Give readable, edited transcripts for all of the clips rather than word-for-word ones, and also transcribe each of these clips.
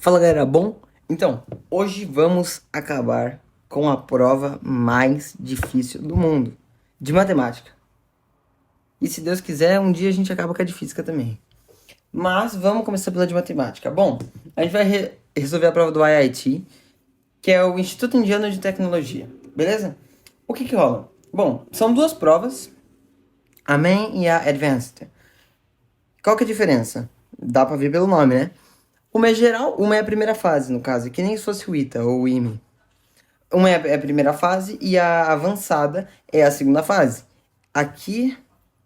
Fala galera, bom? Então, hoje vamos acabar com a prova mais difícil do mundo, de matemática. E se Deus quiser, um dia a gente acaba com a de física também. Mas vamos começar pela de matemática. Bom, a gente vai resolver a prova do IIT, que é o Instituto Indiano de Tecnologia, beleza? O que rola? Bom, são duas provas, a Main e a Advanced. Qual que é a diferença? Dá pra ver pelo nome, né? Uma é geral, uma é a primeira fase, no caso, que nem se fosse o ITA ou o IME. Uma é a primeira fase e a avançada é a segunda fase. Aqui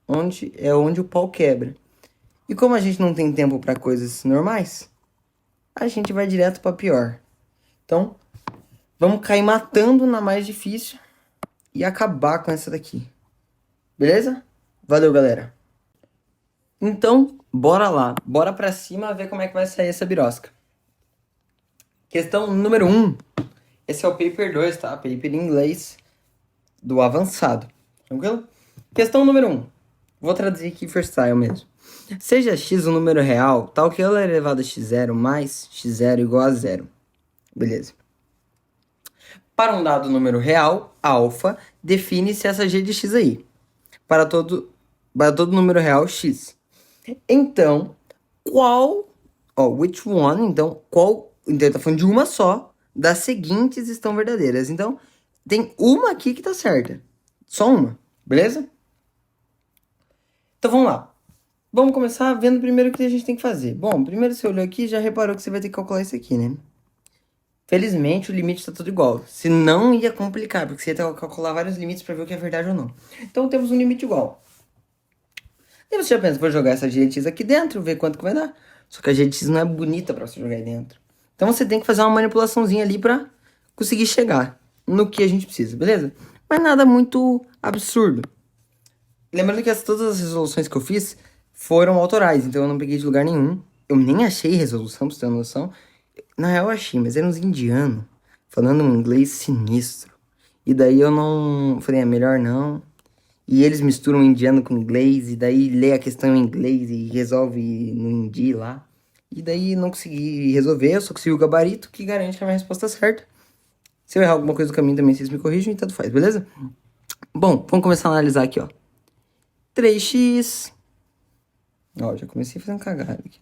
onde o pau quebra. E como a gente não tem tempo para coisas normais, a gente vai direto para pior. Então, vamos cair matando na mais difícil e acabar com essa daqui. Beleza? Valeu, galera. Então, bora lá. Bora pra cima ver como é que vai sair essa birosca. Questão número 1. Esse é o paper 2, tá? Paper em inglês do avançado. Tranquilo? Questão número 1. Vou traduzir aqui freestyle mesmo. Seja x um número real, tal que ela é elevado a x0 mais x0 igual a 0. Beleza. Para um dado número real, alfa, define-se essa g de x aí. Para todo número real, x. Então, which one, então, então tá falando de uma só, das seguintes estão verdadeiras. Então, tem uma aqui que tá certa. Só uma, beleza? Então, vamos lá. Vamos começar vendo primeiro o que a gente tem que fazer. Bom, primeiro você olhou aqui, já reparou que você vai ter que calcular isso aqui, né? Felizmente, o limite tá tudo igual. Se não, ia complicar, porque você ia ter que calcular vários limites para ver o que é verdade ou não. Então, temos um limite igual. E você já pensa, vou jogar essa GX aqui dentro, ver quanto que vai dar. Só que a GX não é bonita para você jogar aí dentro. Então você tem que fazer uma manipulaçãozinha ali para conseguir chegar no que a gente precisa, beleza? Mas nada muito absurdo. Lembrando que todas as resoluções que eu fiz foram autorais, então eu não peguei de lugar nenhum. Eu nem achei resolução, pra você ter uma noção. Na real eu achei, mas eram uns indianos falando um inglês sinistro. E daí eu não... Falei, é melhor não. E eles misturam indiano com inglês, e daí lê a questão em inglês e resolve no hindi lá. E daí não consegui resolver, eu só consegui o gabarito que garante que a minha resposta é certa. Se eu errar alguma coisa do caminho também, vocês me corrigem e tanto faz, beleza? Bom, vamos começar a analisar aqui, ó. 3x... Ó, já comecei fazendo cagada aqui.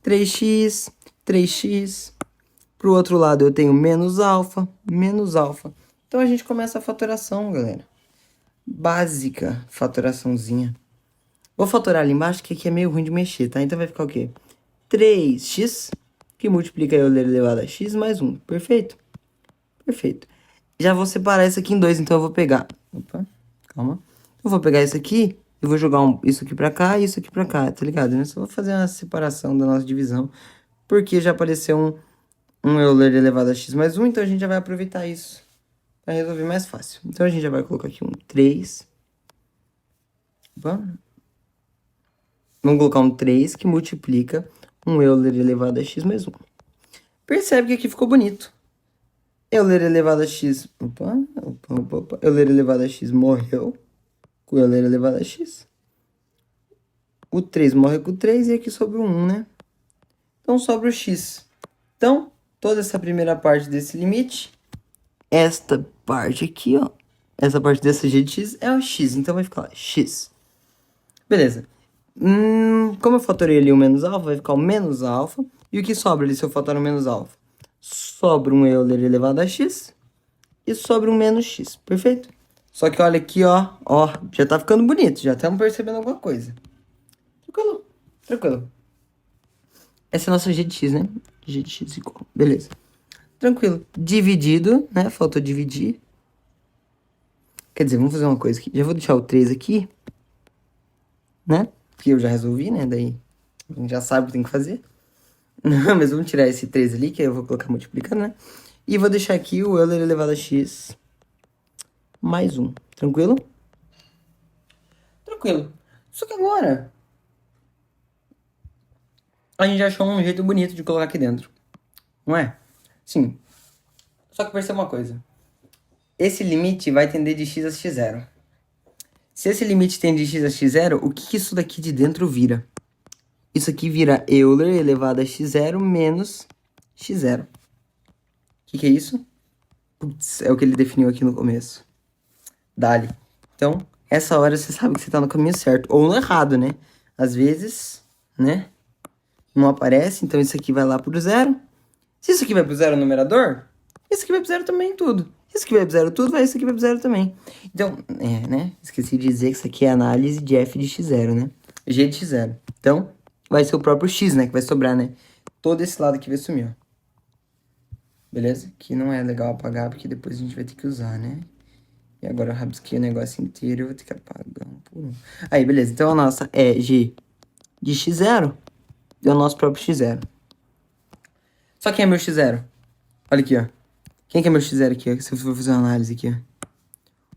3x, 3x. Pro outro lado eu tenho menos alfa, menos alfa. Então a gente começa a fatoração, galera. Básica, fatoraçãozinha. Vou fatorar ali embaixo, que aqui é meio ruim de mexer, tá? Então vai ficar o quê? 3x, que multiplica eu elevado a x mais 1. Perfeito? Perfeito. Já vou separar isso aqui em dois, então eu vou pegar... Opa, calma. Eu vou pegar isso aqui, eu vou jogar isso aqui pra cá e isso aqui pra cá, tá ligado? Eu só vou fazer uma separação da nossa divisão, porque já apareceu um Euler elevado a x mais 1, então a gente já vai aproveitar isso para resolver mais fácil. Então a gente já vai colocar aqui um 3. Opa. Vamos colocar um 3 que multiplica um Euler elevado a x mais 1. Percebe que aqui ficou bonito. Euler elevado a x... Opa. Euler elevado a x morreu com o Euler elevado a x. O 3 morre com o 3 e aqui sobra o 1, né? Então sobra o x. Então, toda essa primeira parte desse limite, esta parte aqui, ó, essa parte dessa g de x é o x, então vai ficar lá, x. Beleza. Como eu fatorei ali o menos alfa, vai ficar o menos alfa. E o que sobra ali se eu fatorar o menos alfa? Sobra um Euler elevado a x e sobra um menos x, perfeito? Só que olha aqui, ó, já tá ficando bonito, já estamos percebendo alguma coisa. Tranquilo, tranquilo. Essa é a nossa g de x, né? G de x igual, beleza. Tranquilo. Dividido, né? Faltou dividir. Quer dizer, vamos fazer uma coisa aqui. Já vou deixar o 3 aqui, né? Porque eu já resolvi, né? Daí a gente já sabe o que tem que fazer. Não, mas vamos tirar esse 3 ali, que aí eu vou colocar multiplicando, né? E vou deixar aqui o Euler elevado a x mais 1. Tranquilo? Tranquilo. Só que agora a gente já achou um jeito bonito de colocar aqui dentro. Não é? Sim. Só que perceba uma coisa. Esse limite vai tender de x a x0. Se esse limite tende de x a x0, o que isso daqui de dentro vira? Isso aqui vira Euler elevado a x0 menos x0. O que é isso? Putz, é o que ele definiu aqui no começo. Dali. Então, essa hora você sabe que você tá no caminho certo. Ou no errado, né? Às vezes, né? Não aparece, então isso aqui vai lá pro zero. Se isso aqui vai pro zero no numerador, isso aqui vai pro zero também, tudo. Se isso aqui vai pro zero tudo, isso aqui vai pro zero também. Então, né? Esqueci de dizer que isso aqui é análise de f de x0, né? G de x0. Então, vai ser o próprio x, né? Que vai sobrar, né? Todo esse lado aqui vai sumir, ó. Beleza? Que não é legal apagar, porque depois a gente vai ter que usar, né? E agora eu rabisquei o negócio inteiro, eu vou ter que apagar um por um. Aí, beleza. Então, a nossa é G de x0 e o nosso próprio x0. Só quem é meu x0? Olha aqui, ó. Quem que é meu x0 aqui, ó? Se eu for fazer uma análise aqui, ó.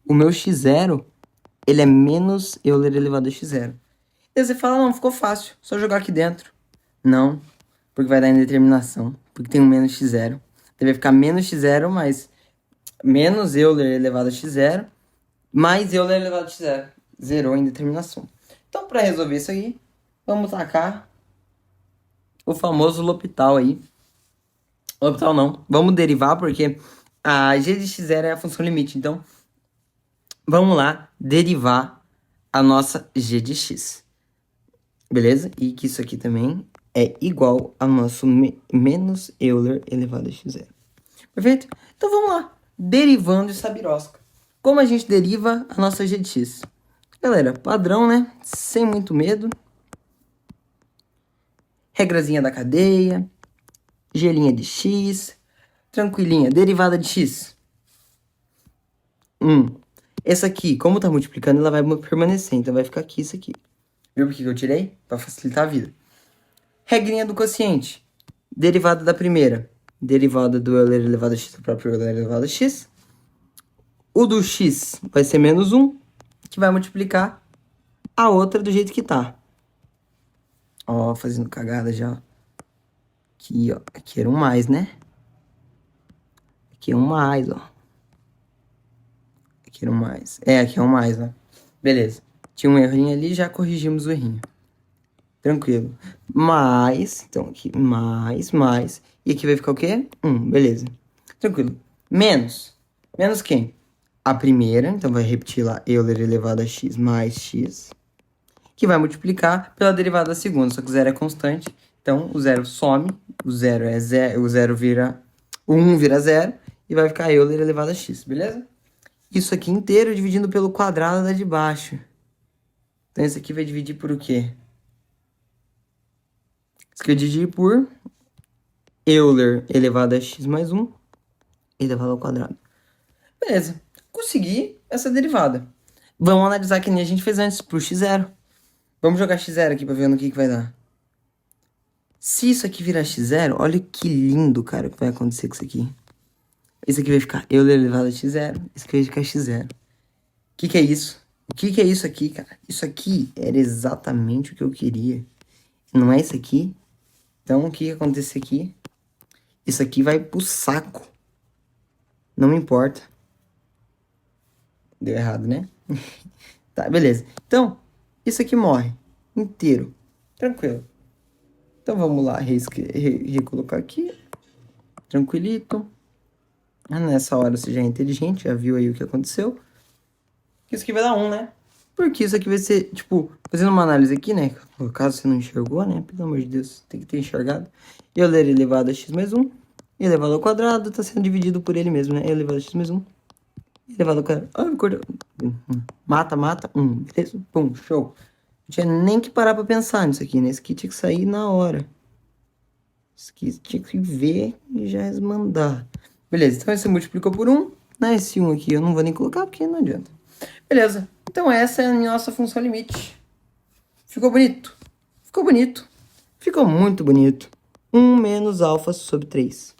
O meu x0, ele é menos Euler elevado a x0. E você fala, não, ficou fácil. Só jogar aqui dentro. Não, porque vai dar indeterminação. Porque tem um menos x0. Então vai ficar menos x0 mais menos Euler elevado a x0 mais Euler elevado a x0. Zerou a indeterminação. Então, para resolver isso aí, vamos tacar o famoso L'Hopital aí. L'Hopital não. Vamos derivar, porque a g de x0 é a função limite. Então, vamos lá derivar a nossa g de x. Beleza? E que isso aqui também é igual ao nosso menos Euler elevado a x0. Perfeito? Então, vamos lá. Derivando essa birosca. Como a gente deriva a nossa g de x? Galera, padrão, né? Sem muito medo. Regrazinha da cadeia. G' de x. Tranquilinha. Derivada de x. Essa aqui, como tá multiplicando, ela vai permanecer. Então, vai ficar aqui isso aqui. Viu por que eu tirei? Para facilitar a vida. Regrinha do quociente. Derivada da primeira. Derivada do Euler elevado a x do próprio Euler elevado a x. O do x vai ser menos 1, que vai multiplicar a outra do jeito que tá. Ó, fazendo cagada já. Aqui, ó. Aqui era um mais, né? Aqui é um mais, ó. Aqui era um mais. Aqui é um mais, ó. Beleza. Tinha um errinho ali, já corrigimos o errinho. Tranquilo. Mais, então aqui, mais. E aqui vai ficar o quê? 1, beleza. Tranquilo. Menos. Menos quem? A primeira, então vai repetir lá, Euler elevado a x mais x. Que vai multiplicar pela derivada da segunda, só que o zero é constante. Então, o zero some, o zero é zero, o zero vira, o 1 vira zero, e vai ficar Euler elevado a x, beleza? Isso aqui inteiro dividindo pelo quadrado da de baixo. Então, isso aqui vai dividir por o quê? Isso aqui vai dividir por Euler elevado a x mais 1 elevado ao quadrado. Beleza. Consegui essa derivada. Vamos analisar que nem a gente fez antes, pro x0. Vamos jogar x0 aqui pra ver no que vai dar. Se isso aqui virar x0, olha que lindo, cara, o que vai acontecer com isso aqui. Isso aqui vai ficar Euler elevado a x0. Isso aqui vai ficar x0. O que é isso? O que é isso aqui, cara? Isso aqui era exatamente o que eu queria. Não é isso aqui? Então, o que acontecer aqui? Isso aqui vai pro saco. Não me importa. Deu errado, né? Tá, beleza. Então, isso aqui morre inteiro. Tranquilo. Então, vamos lá recolocar aqui. Tranquilito. Nessa hora você já é inteligente, já viu aí o que aconteceu. Isso aqui vai dar 1, né? Porque isso aqui vai ser, tipo, fazendo uma análise aqui, né? Caso você não enxergou, né? Pelo amor de Deus, tem que ter enxergado. Euler elevado a x mais 1 elevado ao quadrado tá sendo dividido por ele mesmo, né? Elevado a x mais 1 elevado ao quadrado. Mata, 1. Beleza? Pum, show. Não tinha nem que parar pra pensar nisso aqui, né? Isso aqui tinha que sair na hora. Isso aqui tinha que ver e já mandar. Beleza, então esse multiplicou por 1. Né? Esse 1 aqui eu não vou nem colocar porque não adianta. Beleza, então essa é a nossa função limite. Ficou bonito? Ficou bonito. Ficou muito bonito. 1 menos alfa sobre 3.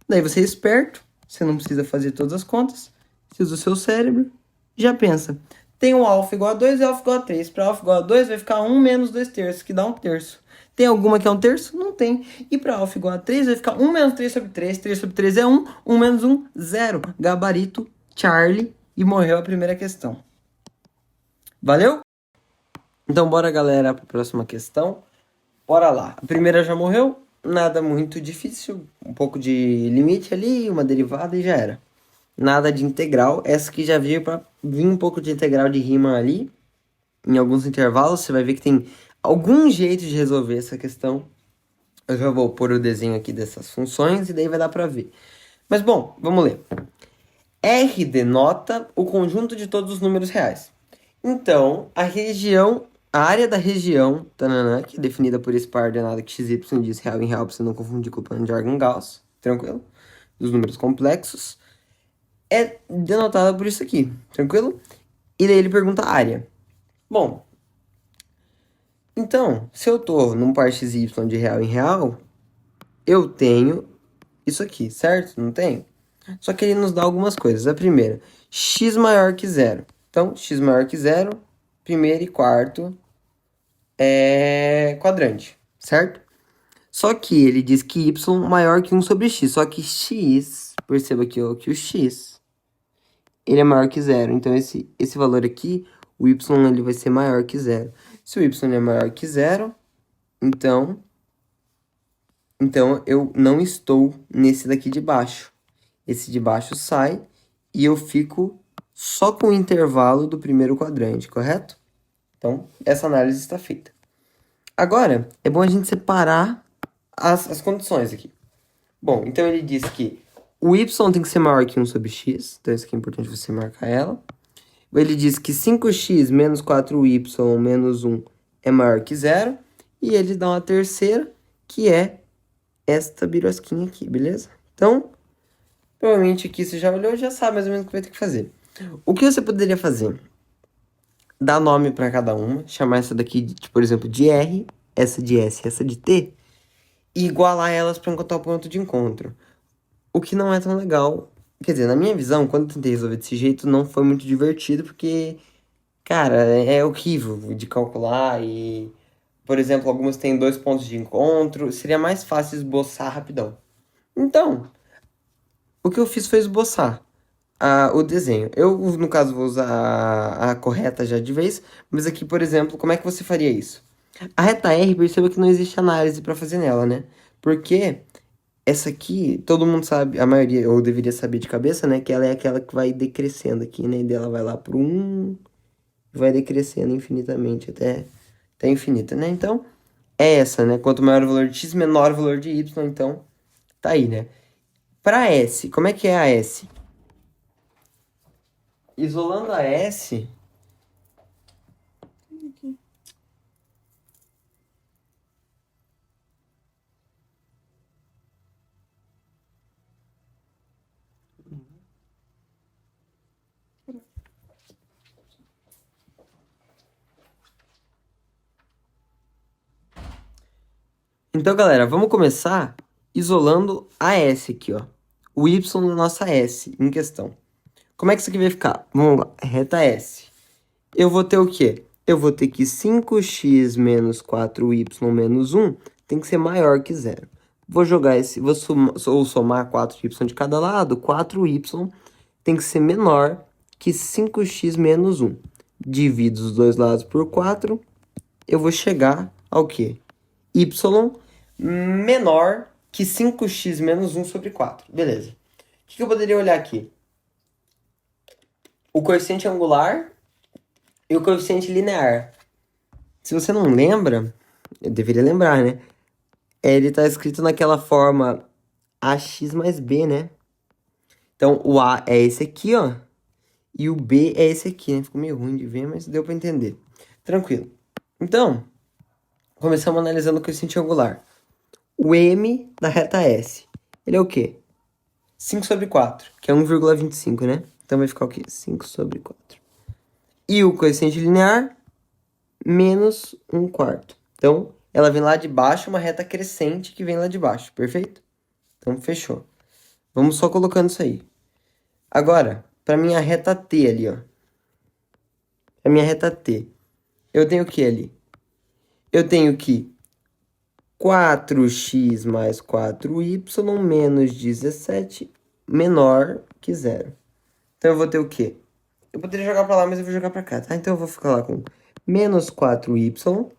Daí você é esperto, você não precisa fazer todas as contas. Você usa o seu cérebro, já pensa. Tem o alfa igual a 2 e alfa igual a 3. Para alfa igual a 2 vai ficar 1 menos 2 terços, que dá 1 terço. Tem alguma que é 1 terço? Não tem. E para alfa igual a 3 vai ficar 1 menos 3 sobre 3. 3 sobre 3 é 1. 1 menos 1, 0. Gabarito, Charlie. E morreu a primeira questão. Valeu? Então bora, galera, para a próxima questão. Bora lá. A primeira já morreu. nada muito difícil, um pouco de limite ali, uma derivada e já era. Nada de integral, essa aqui já veio para vir um pouco de integral de Riemann ali, em alguns intervalos, você vai ver que tem algum jeito de resolver essa questão. Eu já vou pôr o desenho aqui dessas funções e daí vai dar para ver. Mas bom, vamos ler. R denota o conjunto de todos os números reais. Então, a área da região, tanana, que é definida por esse par ordenado que xy diz real em real, para você não confundir com o plano de Argand-Gauss, tranquilo? Dos números complexos, é denotada por isso aqui, tranquilo? E daí ele pergunta a área. Bom, então, se eu tô num par xy de real em real, eu tenho isso aqui, certo? Não tenho? Só que ele nos dá algumas coisas. A primeira, x maior que zero. Então, x maior que zero, primeiro e quarto é quadrante, certo? Só que ele diz que y maior que 1 sobre x. Só que x, perceba aqui ó, que o x, ele é maior que zero. Então, esse valor aqui, o y ele vai ser maior que zero. Se o y é maior que zero, então eu não estou nesse daqui de baixo. Esse de baixo sai e eu fico só com o intervalo do primeiro quadrante, correto? Então, essa análise está feita. Agora, é bom a gente separar as condições aqui. Bom, então ele diz que o y tem que ser maior que 1 sobre x. Então, isso aqui é importante você marcar ela. Ele diz que 5x menos 4y menos 1 é maior que zero. E ele dá uma terceira, que é esta birosquinha aqui, beleza? Então, provavelmente aqui você já olhou, já sabe mais ou menos o que vai ter que fazer. O que você poderia fazer? Dar nome para cada uma, chamar essa daqui, por exemplo, de R, essa de S, essa de T, e igualar elas para encontrar o ponto de encontro. O que não é tão legal. Quer dizer, na minha visão, quando eu tentei resolver desse jeito, não foi muito divertido, porque, cara, é horrível de calcular e, por exemplo, algumas têm 2 pontos de encontro, seria mais fácil esboçar rapidão. Então, o que eu fiz foi esboçar o desenho. Eu, no caso, vou usar a correta já de vez, mas aqui, por exemplo, como é que você faria isso? A reta R, perceba que não existe análise para fazer nela, né? Porque essa aqui, todo mundo sabe, a maioria, ou deveria saber de cabeça, né? Que ela é aquela que vai decrescendo aqui, né? E dela vai lá pro 1 e vai decrescendo infinitamente até infinita, né? Então, é essa, né? Quanto maior o valor de x, menor o valor de y, então, tá aí, né? Para S, como é que é a S? Isolando a S... Então, galera, vamos começar isolando a S aqui, ó. O Y da nossa S em questão. Como é que isso aqui vai ficar? Vamos lá, reta S. Eu vou ter o quê? Eu vou ter que 5x menos 4y menos 1 tem que ser maior que zero. Vou jogar esse, vou somar 4y de cada lado. 4y tem que ser menor que 5x menos 1. Divido os dois lados por 4. Eu vou chegar ao quê? Y menor que 5x menos 1 sobre 4. Beleza. O que eu poderia olhar aqui? O coeficiente angular e o coeficiente linear. Se você não lembra, eu deveria lembrar, né? Ele está escrito naquela forma ax mais b, né? Então, o A é esse aqui, ó. E o B é esse aqui, né? Ficou meio ruim de ver, mas deu para entender. Tranquilo. Então, começamos analisando o coeficiente angular. O M da reta S, ele é o quê? 5 sobre 4, que é 1,25, né? Então vai ficar o quê? 5 sobre 4. E o coeficiente linear, menos 1 quarto. Então, ela vem lá de baixo, uma reta crescente que vem lá de baixo, perfeito? Então, fechou. Vamos só colocando isso aí. Agora, para minha reta T ali, ó. A minha reta T, eu tenho o que ali? Eu tenho que 4x mais 4y menos 17 menor que zero. Então, eu vou ter o quê? Eu poderia jogar para lá, mas eu vou jogar para cá, tá? Então, eu vou ficar lá com menos 4y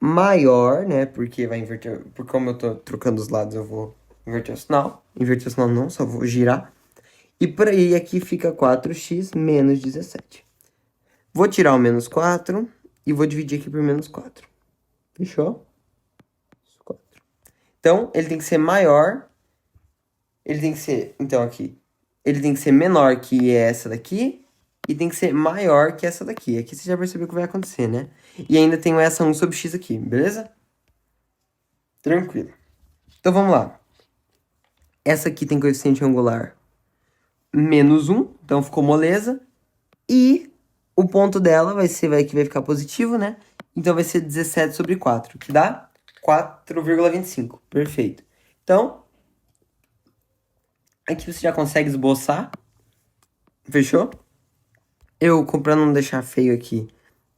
maior, né? Porque vai inverter. Porque como eu tô trocando os lados, eu vou inverter o sinal. Inverter o sinal não, só vou girar. E por aí aqui fica 4x menos 17. Vou tirar o menos 4 e vou dividir aqui por menos 4. Fechou? 4. Então, ele tem que ser maior. Ele tem que ser, então aqui, ele tem que ser menor que essa daqui e tem que ser maior que essa daqui. Aqui você já percebeu o que vai acontecer, né? E ainda tem essa 1 sobre x aqui, beleza? Tranquilo. Então vamos lá. Essa aqui tem coeficiente angular menos 1, então ficou moleza. E o ponto dela vai ficar positivo, né? Então vai ser 17 sobre 4, que dá 4,25. Perfeito. Então, aqui você já consegue esboçar. Fechou? Pra não deixar feio aqui,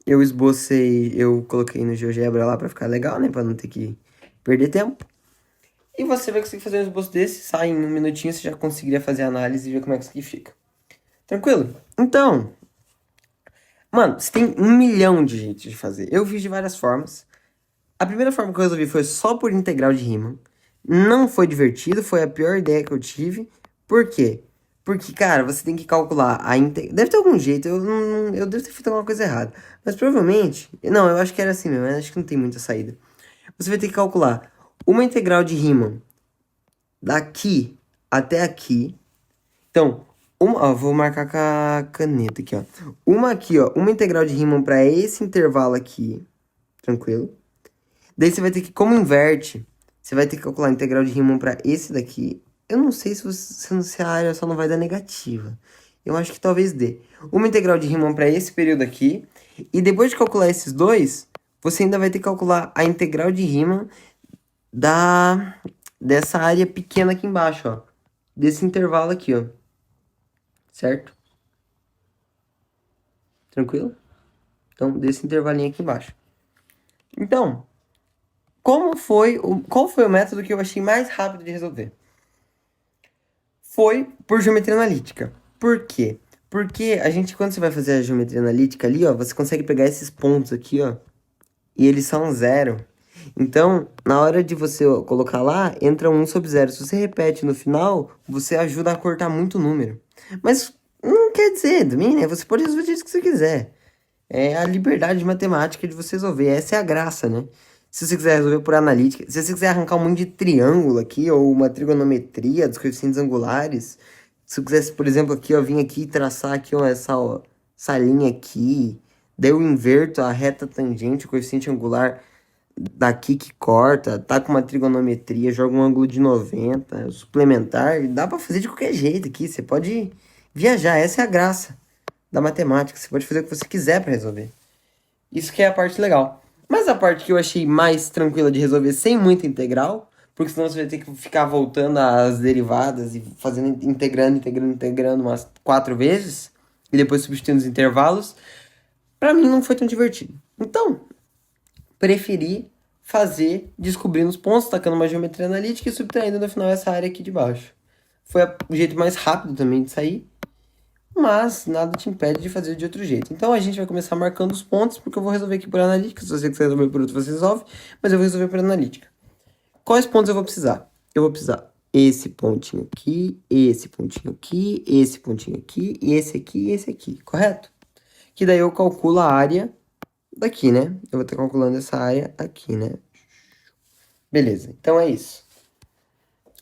eu coloquei no GeoGebra lá pra ficar legal, né? Pra não ter que perder tempo. E você vai conseguir fazer um esboço desse, sai em um minutinho, você já conseguiria fazer a análise e ver como é que isso aqui fica. Tranquilo? Então, mano, você tem 1 milhão de jeitos de fazer. Eu fiz de várias formas. A primeira forma que eu resolvi foi só por integral de Riemann. Não foi divertido, foi a pior ideia que eu tive. Por quê? Porque, cara, você tem que calcular a integral. Deve ter algum jeito, eu devo ter feito alguma coisa errada. Mas provavelmente. Não, eu acho que era assim mesmo, acho que não tem muita saída. Você vai ter que calcular uma integral de Riemann daqui até aqui. Então, vou marcar com a caneta aqui, ó. Uma aqui, ó. Uma integral de Riemann para esse intervalo aqui. Tranquilo? Daí você vai ter que, como inverte, você vai ter que calcular a integral de Riemann para esse daqui. Eu não sei se a área só não vai dar negativa. Eu acho que talvez dê. Uma integral de Riemann para esse período aqui. E depois de calcular esses dois, você ainda vai ter que calcular a integral de Riemann dessa área pequena aqui embaixo, ó. Desse intervalo aqui, ó. Certo? Tranquilo? Então, desse intervalinho aqui embaixo. Então, qual foi o método que eu achei mais rápido de resolver? Foi por geometria analítica. Por quê? Porque quando você vai fazer a geometria analítica ali, ó, você consegue pegar esses pontos aqui, ó, e eles são zero. Então, na hora de você colocar lá, entra 1 sobre 0. Se você repete no final, você ajuda a cortar muito número. Mas não quer dizer, também, né? Você pode resolver isso que você quiser. É a liberdade matemática de você resolver. Essa é a graça, né? Se você quiser resolver por analítica, se você quiser arrancar um monte de triângulo aqui, ou uma trigonometria dos coeficientes angulares, se eu quisesse, por exemplo, aqui, ó, vir aqui e traçar aqui, ó, essa linha aqui, daí eu inverto a reta tangente, o coeficiente angular daqui que corta, tá com uma trigonometria, joga um ângulo de 90, suplementar, dá pra fazer de qualquer jeito aqui, você pode viajar, essa é a graça da matemática, você pode fazer o que você quiser pra resolver. Isso que é a parte legal. Mas a parte que eu achei mais tranquila de resolver sem muita integral, porque senão você vai ter que ficar voltando às derivadas e fazendo integrando umas 4 vezes, e depois substituindo os intervalos, pra mim não foi tão divertido. Então, preferi fazer descobrindo os pontos, tacando uma geometria analítica e subtraindo no final essa área aqui de baixo. Foi o jeito mais rápido também de sair, mas nada te impede de fazer de outro jeito. Então a gente vai começar marcando os pontos, porque eu vou resolver aqui por analítica. Se você quiser resolver por outro, você resolve, mas eu vou resolver por analítica. Quais pontos eu vou precisar? Eu vou precisar esse pontinho aqui, esse pontinho aqui, esse pontinho aqui, e esse aqui, correto? Que daí eu calculo a área daqui, né? Eu vou estar calculando essa área aqui, né? Beleza, então é isso.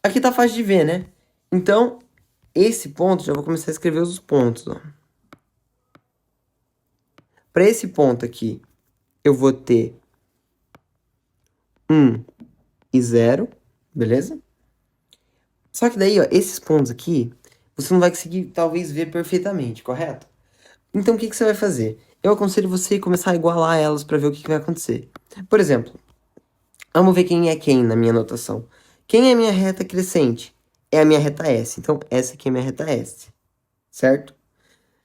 Aqui tá fácil de ver, né? Então, esse ponto, já vou começar a escrever os pontos, ó. Para esse ponto aqui, eu vou ter 1 e 0, beleza? Só que daí, ó, esses pontos aqui, você não vai conseguir, talvez, ver perfeitamente, correto? Então, o que você vai fazer? Eu aconselho você começar a igualar elas para ver o que vai acontecer. Por exemplo, vamos ver quem é quem na minha anotação. Quem é a minha reta crescente? É a minha reta S. Então, essa aqui é a minha reta S. Certo?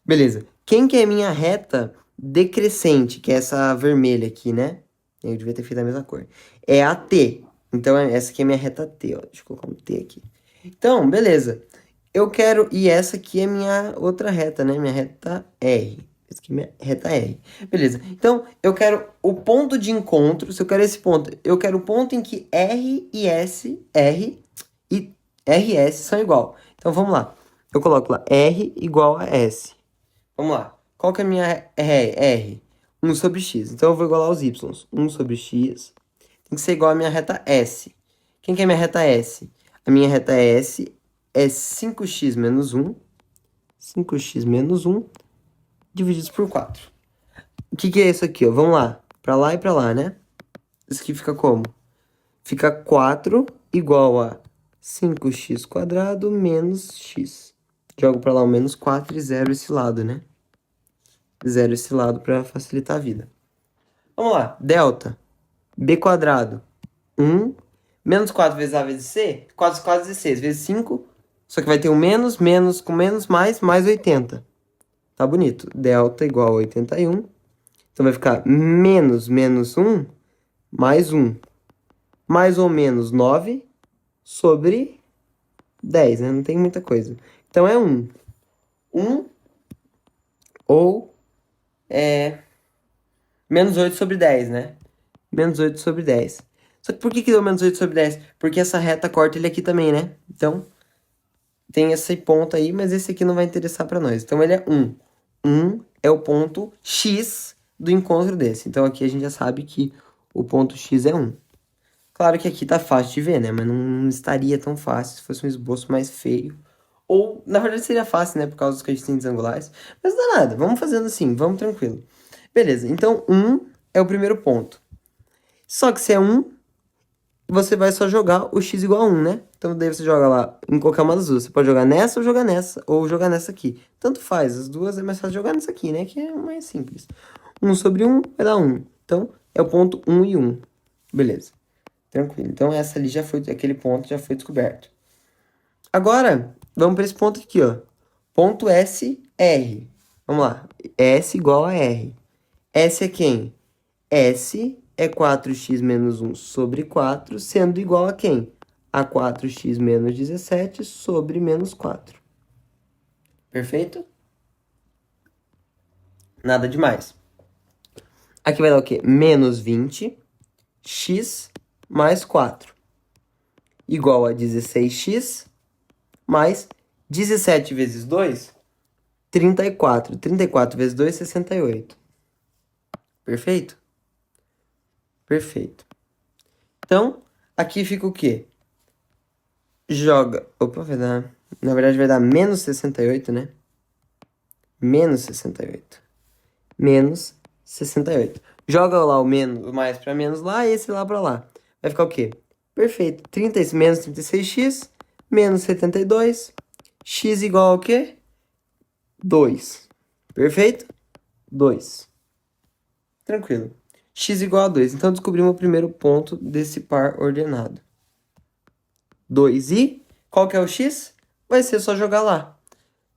Beleza. Quem que é a minha reta decrescente? Que é essa vermelha aqui, né? Eu devia ter feito a mesma cor. É a T. Então, essa aqui é a minha reta T, ó. Deixa eu colocar um T aqui. Então, beleza. Eu quero... E essa aqui é minha outra reta, né? Minha reta R. Essa aqui é minha reta R. Beleza. Então, eu quero o ponto de encontro. Se eu quero esse ponto, eu quero o ponto em que R e S, R e R e S são igual. Então, vamos lá. Eu coloco lá R igual a S. Vamos lá. Qual que é a minha R? 1 sobre X. Então, eu vou igualar os Y. 1 sobre X tem que ser igual à minha reta S. Quem que é minha reta S? A minha reta S é 5x menos 1. 5x menos 1 divididos por 4. O que é isso aqui, ó? Vamos lá. Pra lá e pra lá, né? Isso aqui fica como? Fica 4 igual a 5x quadrado menos x. Jogo pra lá o menos 4 e zero esse lado, né? Zero esse lado pra facilitar a vida. Vamos lá. Delta. B quadrado. 1. Menos 4 vezes A vezes C. 4 vezes 16 vezes 5. Só que vai ter um menos, menos com menos, mais 80. Tá bonito. Delta igual a 81. Então vai ficar menos 1 mais 1. Mais ou menos 9 sobre 10, né? Não tem muita coisa. Então é 1. 1 ou menos 8 sobre 10, né? Menos 8 sobre 10. Só que por que deu menos 8 sobre 10? Porque essa reta corta ele aqui também, né? Então, tem esse ponto aí, mas esse aqui não vai interessar pra nós. Então, ele é 1. 1 é o ponto X do encontro desse. Então, aqui a gente já sabe que o ponto X é 1. Claro que aqui tá fácil de ver, né? Mas não estaria tão fácil se fosse um esboço mais feio. Ou, na verdade, seria fácil, né? Por causa dos coeficientes angulares. Mas não dá nada. Vamos fazendo assim. Vamos tranquilo. Beleza. Então, 1 é o primeiro ponto. Só que se é 1, você vai só jogar o x igual a 1, né? Então, daí você joga lá em qualquer uma das duas. Você pode jogar nessa ou jogar nessa aqui. Tanto faz. As duas é mais fácil jogar nessa aqui, né? Que é mais simples. 1 sobre 1 vai dar 1. Então, é o ponto 1 e 1. Beleza. Tranquilo. Então, essa ali já foi, aquele ponto já foi descoberto. Agora, vamos para esse ponto aqui, ó. Ponto S, R. Vamos lá. S igual a R. S é quem? S é 4x menos 1 sobre 4, sendo igual a quem? A 4x menos 17 sobre menos 4. Perfeito? Nada demais. Aqui vai dar o quê? Menos 20, x mais 4. Igual a 16x mais 17 vezes 2, 34. 34 vezes 2, 68. Perfeito? Perfeito. Então, aqui fica o quê? Joga... Opa, vai dar... Na verdade, vai dar menos 68, né? Menos 68. Menos 68. Joga lá o menos, o mais pra menos lá e esse lá pra lá. Vai ficar o quê? Perfeito. Menos 36x, menos 72. X igual ao quê? 2. Perfeito? 2. Tranquilo. X igual a 2. Então, descobrimos o primeiro ponto desse par ordenado. 2 e... Qual que é o x? Vai ser só jogar lá.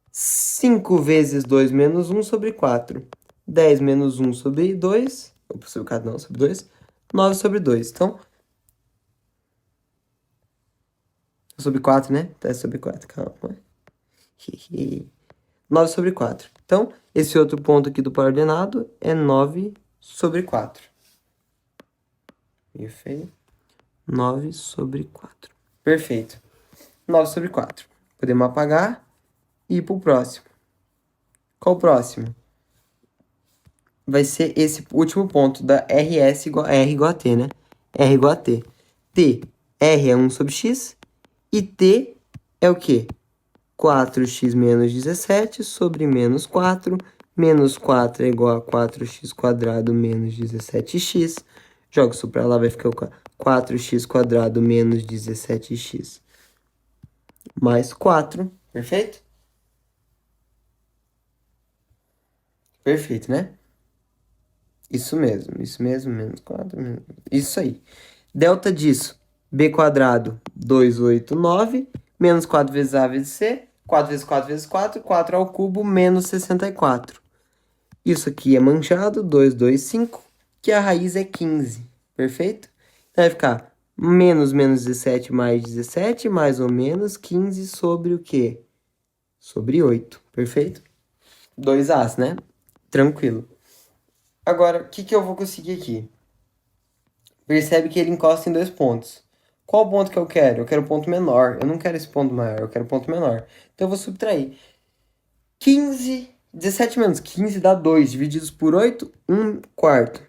5 vezes 2 menos 1 sobre 4. 10 menos 1 sobre 2. Opa, sobre 4 não, sobre 2. 9 sobre 2. Então... Sobre 4, né? Tá, sobre 4, calma. 9 sobre 4. Então, esse outro ponto aqui do par ordenado é 9 sobre 4. Meio feio. 9 sobre 4. Perfeito. 9 sobre 4. Podemos apagar e ir pro próximo. Qual o próximo? Vai ser esse último ponto da RS igual a R igual a T, né? R igual a T. T, R é 1 sobre X. E T é o quê? 4x menos 17 sobre menos 4. Menos 4 é igual a 4x quadrado menos 17x. Joga isso pra lá, vai ficar 4x quadrado menos 17x. Mais 4. Perfeito? Perfeito, né? Isso mesmo, menos 4. Isso aí. Delta disso, b quadrado, 289, menos 4 vezes a vezes c, 4 vezes 4 vezes 4, 4 ao cubo, menos 64. Isso aqui é manchado, 5, que a raiz é 15, perfeito? Então vai ficar menos 17 mais 17, mais ou menos 15 sobre o quê? Sobre 8, perfeito? 2As, né? Tranquilo. Agora, o que que eu vou conseguir aqui? Percebe que ele encosta em dois pontos. Qual ponto que eu quero? Eu quero o ponto menor. Eu não quero esse ponto maior, eu quero o ponto menor. Então eu vou subtrair. 17 menos 15 dá 2. Divididos por 8, 1 quarto.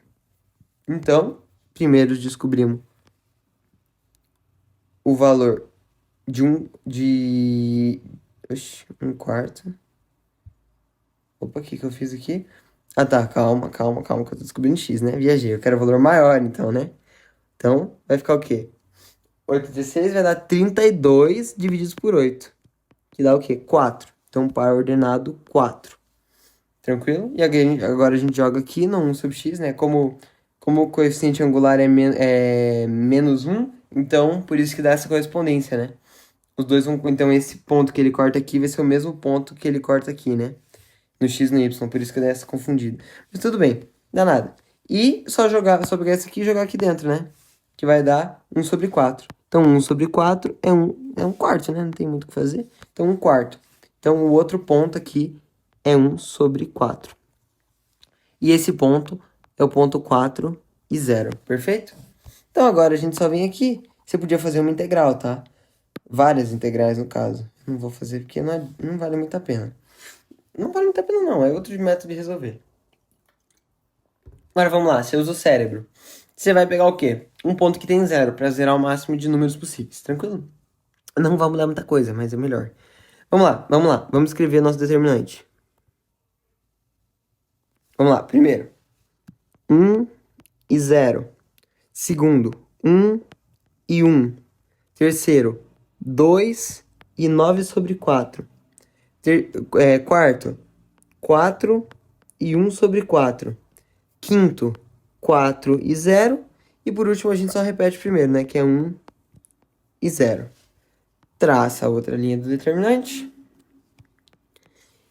Então, primeiro descobrimos o valor Oxi, 1 quarto. Opa, o que que eu fiz aqui? Ah, tá. Calma, que eu tô descobrindo x, né? Viajei. Eu quero o valor maior, então, né? Então, vai ficar o quê? 8 × 16 vai dar 32 divididos por 8. Que dá o quê? 4. Então, par ordenado 4. Tranquilo? E agora a gente joga aqui no 1 sobre x, né? Como o coeficiente angular é menos 1, então por isso que dá essa correspondência, né? Os dois vão... Então, esse ponto que ele corta aqui vai ser o mesmo ponto que ele corta aqui, né? No x e no y, por isso que dá essa confundida. Mas tudo bem, dá nada. E só pegar esse aqui e jogar aqui dentro, né? Que vai dar 1 sobre 4. Então, 1 sobre 4 é um quarto, né? Não tem muito o que fazer. Então, 1 quarto. Então, o outro ponto aqui é 1 sobre 4. E esse ponto é o ponto 4 e 0, perfeito? Então, agora a gente só vem aqui. Você podia fazer uma integral, tá? Várias integrais, no caso. Não vou fazer porque não vale muito a pena. Não vale muito a pena, não. É outro método de resolver. Agora, vamos lá. Você usa o cérebro. Você vai pegar o quê? Um ponto que tem 0, para zerar o máximo de números possíveis. Tranquilo? Não vai mudar muita coisa, mas é melhor. Vamos lá, vamos lá. Vamos escrever nosso determinante. Vamos lá. Primeiro, 1 e 0. Segundo, 1 e 1. Terceiro, 2 e 9 sobre 4. Quarto, 4 e 1 sobre 4. Quinto, 4 e 0. E por último, a gente só repete o primeiro, né? Que é 1 e 0. Traça a outra linha do determinante.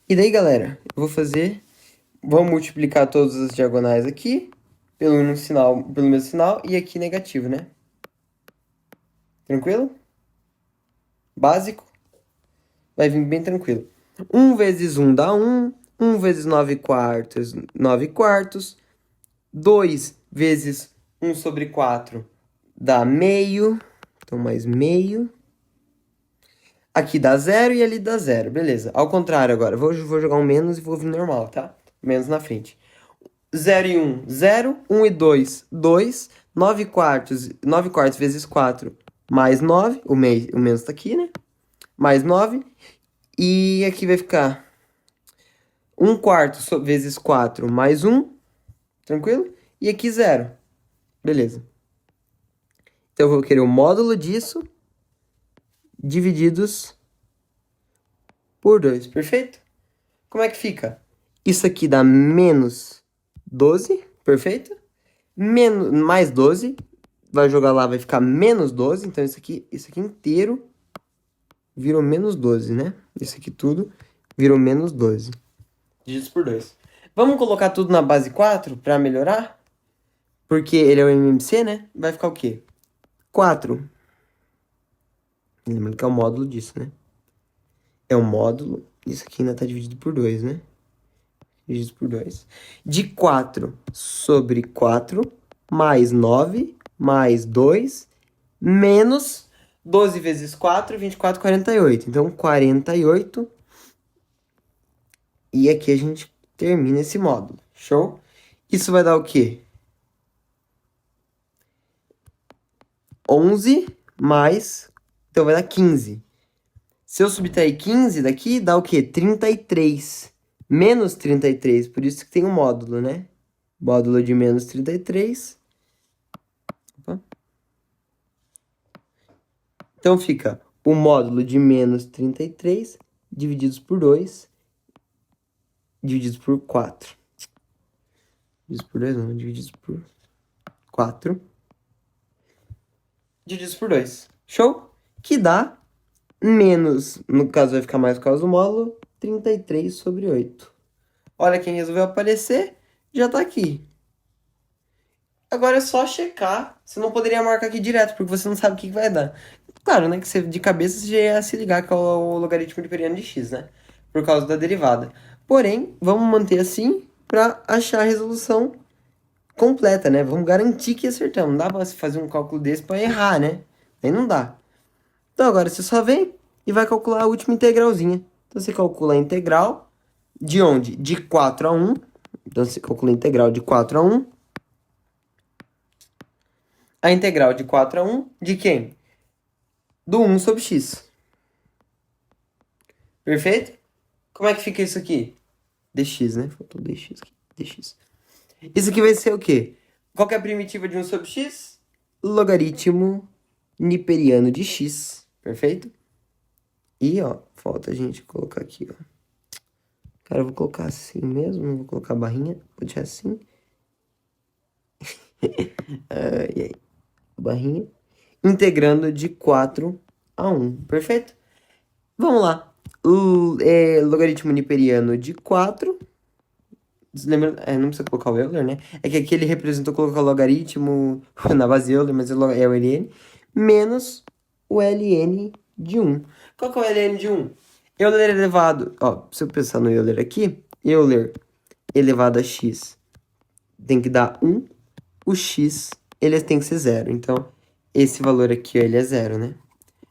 E daí, galera, eu vou fazer... Vamos multiplicar todas as diagonais aqui pelo mesmo sinal e aqui negativo, né? Tranquilo? Básico. Vai vir bem tranquilo. 1 vezes 1 dá 1. 1 vezes 9 quartos, 9 quartos. 2 vezes 1 sobre 4 dá meio. Então, mais meio. Aqui dá 0 e ali dá 0. Beleza. Ao contrário agora. Vou jogar um menos e vou vir normal, tá? Menos na frente. 0 e 1, 0. 1 e 2, 2. 9 quartos vezes 4, mais 9. O menos tá aqui, né? Mais 9. E aqui vai ficar 1 quarto vezes 4, mais 1. Tranquilo? E aqui 0. Beleza. Então, eu vou querer o módulo disso divididos por 2. Perfeito? Como é que fica? Isso aqui dá menos 12. Perfeito? Mais 12. Vai jogar lá, vai ficar menos 12. Então, isso aqui inteiro virou menos 12, né? Isso aqui tudo virou menos 12. Divididos por 2. Vamos colocar tudo na base 4 para melhorar? Porque ele é o MMC, né? Vai ficar o quê? 4. Lembrando que é o módulo disso, né? É o módulo. Isso aqui ainda tá dividido por 2, né? Dividido por 2. De 4 sobre 4, mais 9, mais 2, menos 12 vezes 4, 24, 48. Então, 48. E aqui a gente termina esse módulo. Show? Isso vai dar o quê? 11 mais... Então, vai dar 15. Se eu subtrair 15 daqui, dá o quê? 33. Menos 33. Por isso que tem um módulo, né? Módulo de menos 33. Opa. Então, fica o módulo de menos 33 divididos por 2, divididos por 4. Divididos por 2, não. Divididos por 4. Divididos por 2. Show? Que dá menos, no caso vai ficar mais por causa do módulo, 33 sobre 8. Olha quem resolveu aparecer, já tá aqui. Agora é só checar. Você não poderia marcar aqui direto, porque você não sabe o que vai dar. Claro, né, que você, de cabeça você já ia se ligar que é o logaritmo de periano de x, né? Por causa da derivada. Porém, vamos manter assim, para achar a resolução completa, né? Vamos garantir que acertamos. Não dá para fazer um cálculo desse para errar, né? Aí não dá. Então agora você só vem e vai calcular a última integralzinha. Então você calcula a integral de onde? De 4 a 1. Então você calcula a integral de 4 a 1. A integral de 4 a 1 de quem? Do 1 sobre x. Perfeito? Como é que fica isso aqui? Dx, né? Faltou dx aqui. Dx. Isso aqui vai ser o quê? Qual que é a primitiva de 1 sobre x? Logaritmo niperiano de x. Perfeito? E, ó, falta a gente colocar aqui, ó. Cara, eu vou colocar assim mesmo, não vou colocar barrinha. Vou deixar assim. E aí? Barrinha. Integrando de 4 a 1. Perfeito? Vamos lá. Logaritmo niperiano de 4. Lembra, não precisa colocar o Euler, né? É que aqui ele representou colocar o logaritmo na base Euler, mas é o ln. Menos o ln de 1. Qual que é o ln de 1? Euler elevado... Ó, se eu pensar no Euler aqui, Euler elevado a x tem que dar 1. O x, ele tem que ser 0. Então, esse valor aqui, ele é 0, né?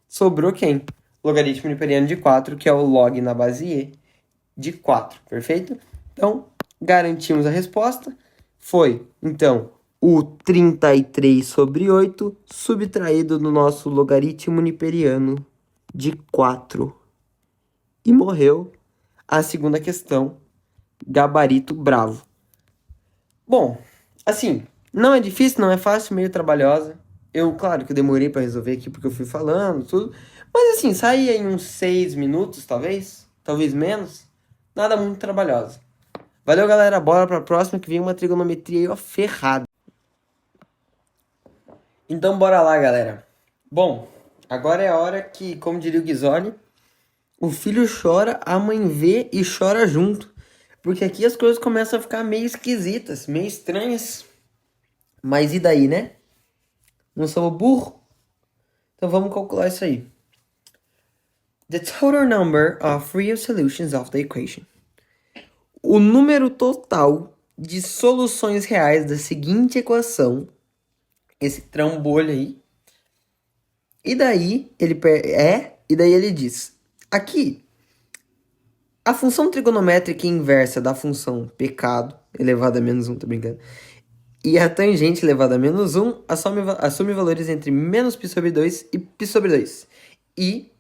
Sobrou quem? Logaritmo niperiano de 4, que é o log na base e de 4, perfeito? Então, garantimos a resposta. Foi, então, o 33 sobre 8 subtraído do nosso logaritmo niperiano de 4. E morreu a segunda questão, gabarito bravo. Bom, assim, não é difícil, não é fácil, meio trabalhosa. Claro que eu demorei para resolver aqui porque eu fui falando, tudo. Mas assim, saía em uns 6 minutos, talvez menos. Nada muito trabalhosa. Valeu, galera. Bora pra próxima que vem uma trigonometria aí, ó, ferrada. Então, bora lá, galera. Bom, agora é a hora que, como diria o Guizoli, o filho chora, a mãe vê e chora junto. Porque aqui as coisas começam a ficar meio esquisitas, meio estranhas. Mas e daí, né? Não sou burro? Então vamos calcular isso aí. The total number of real solutions of the equation. O número total de soluções reais da seguinte equação, esse trambolho aí. E daí ele diz, aqui, a função trigonométrica inversa da função pecado, elevado a menos 1, tô brincando, e a tangente elevada a menos 1 assume valores entre menos π sobre 2 e π sobre 2. E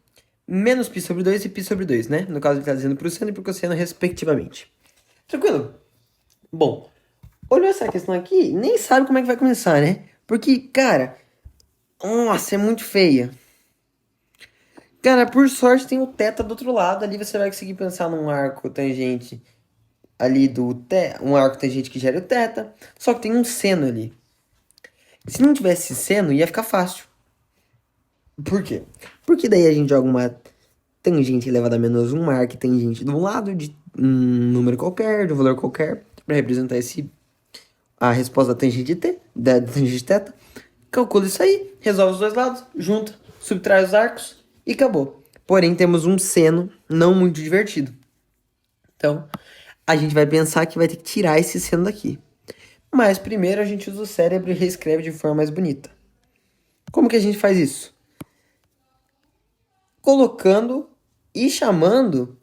menos π sobre 2 e π sobre 2, né? No caso, ele está dizendo para o seno e para o cosseno, respectivamente. Tranquilo? Bom, olhou essa questão aqui, nem sabe como é que vai começar, né? Porque, cara, nossa, é muito feia. Cara, por sorte tem o θ do outro lado, ali você vai conseguir pensar num arco tangente ali um arco tangente que gera o θ, só que tem um seno ali. Se não tivesse seno, ia ficar fácil. Por quê? Porque daí a gente joga uma tangente elevada a menos 1, uma arquitangente de um lado, de um número qualquer, de um valor qualquer, para representar a resposta da tangente de t, da tangente de θ. Calcula isso aí, resolve os dois lados, junta, subtrai os arcos e acabou. Porém, temos um seno não muito divertido. Então, a gente vai pensar que vai ter que tirar esse seno daqui. Mas primeiro a gente usa o cérebro e reescreve de forma mais bonita. Como que a gente faz isso? Colocando e chamando